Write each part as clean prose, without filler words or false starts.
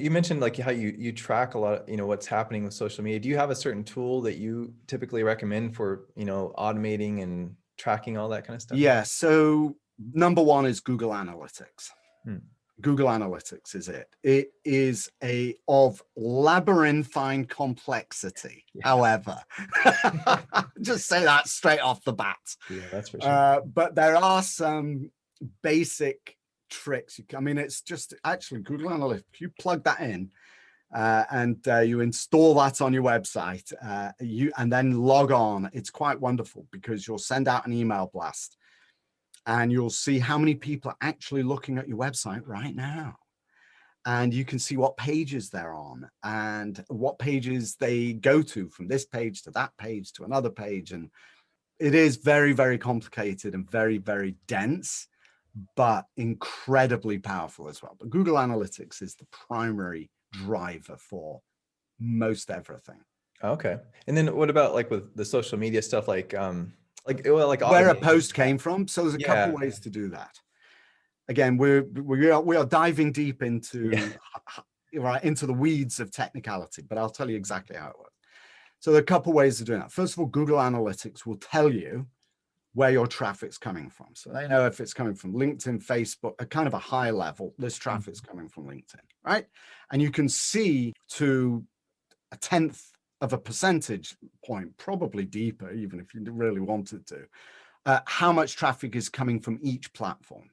you mentioned like how you track a lot of, what's happening with social media. Do you have a certain tool that you typically recommend for, automating and tracking all that kind of stuff? Yeah. So number one is Google Analytics. Hmm. Google Analytics is it. It is of labyrinthine complexity. Yeah. However, just say that straight off the bat. Yeah, that's for sure. But there are some basic tricks. I mean, it's just actually Google Analytics. If you plug that in and you install that on your website, and then log on, it's quite wonderful because you'll send out an email blast. And you'll see how many people are actually looking at your website right now. And you can see what pages they're on and what pages they go to, from this page to that page to another page. And it is very, very complicated and very, very dense, but incredibly powerful as well. But Google Analytics is the primary driver for most everything. Okay. And then what about like with the social media stuff, like where a post came from? So there's a couple ways to do that. Again, we are diving deep into into the weeds of technicality, but I'll tell you exactly how it works. So there are a couple ways of doing that. First of all, Google Analytics will tell you where your traffic's coming from. So they know if it's coming from LinkedIn, Facebook, a kind of a high level, this traffic's coming from LinkedIn, right? And you can see to a 1/10 of a percentage point, probably deeper, even if you really wanted to, how much traffic is coming from each platform.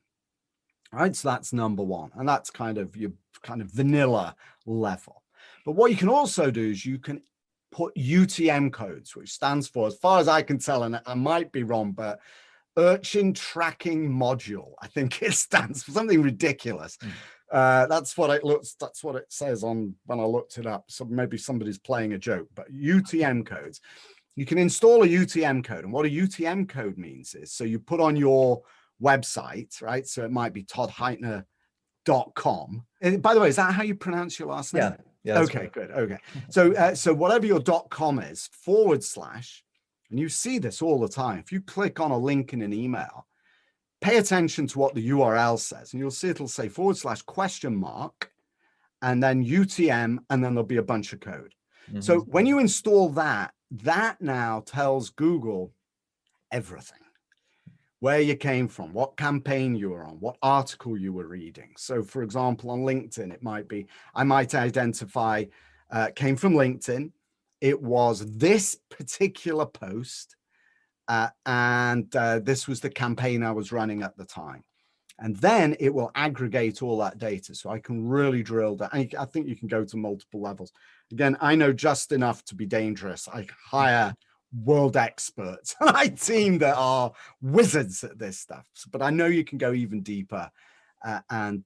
All right, so that's number one, and that's kind of your vanilla level. But what you can also do is you can put UTM codes, which stands for, as far as I can tell, and I might be wrong, but Urchin Tracking Module. I think it stands for something ridiculous. That's what it looks. That's what it says on when I looked it up. So maybe somebody's playing a joke. But UTM codes, you can install a UTM code, and what a UTM code means is, so you put on your website, right? So it might be toddheitner.com. By the way, is that how you pronounce your last name? Yeah. Okay, good. Okay. So whatever your .com is, /, and you see this all the time. If you click on a link in an email, pay attention to what the URL says, and you'll see it'll say / and then UTM, and then there'll be a bunch of code. Mm-hmm. So when you install that, that now tells Google everything. Where you came from, what campaign you were on, what article you were reading. So for example, on LinkedIn, it might be, I might identify, came from LinkedIn. It was this particular post, and this was the campaign I was running at the time. And then it will aggregate all that data. So I can really drill down. I think you can go to multiple levels. Again, I know just enough to be dangerous. I hire world experts on my team that are wizards at this stuff. But I know you can go even deeper and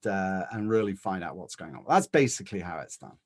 really find out what's going on. That's basically how it's done.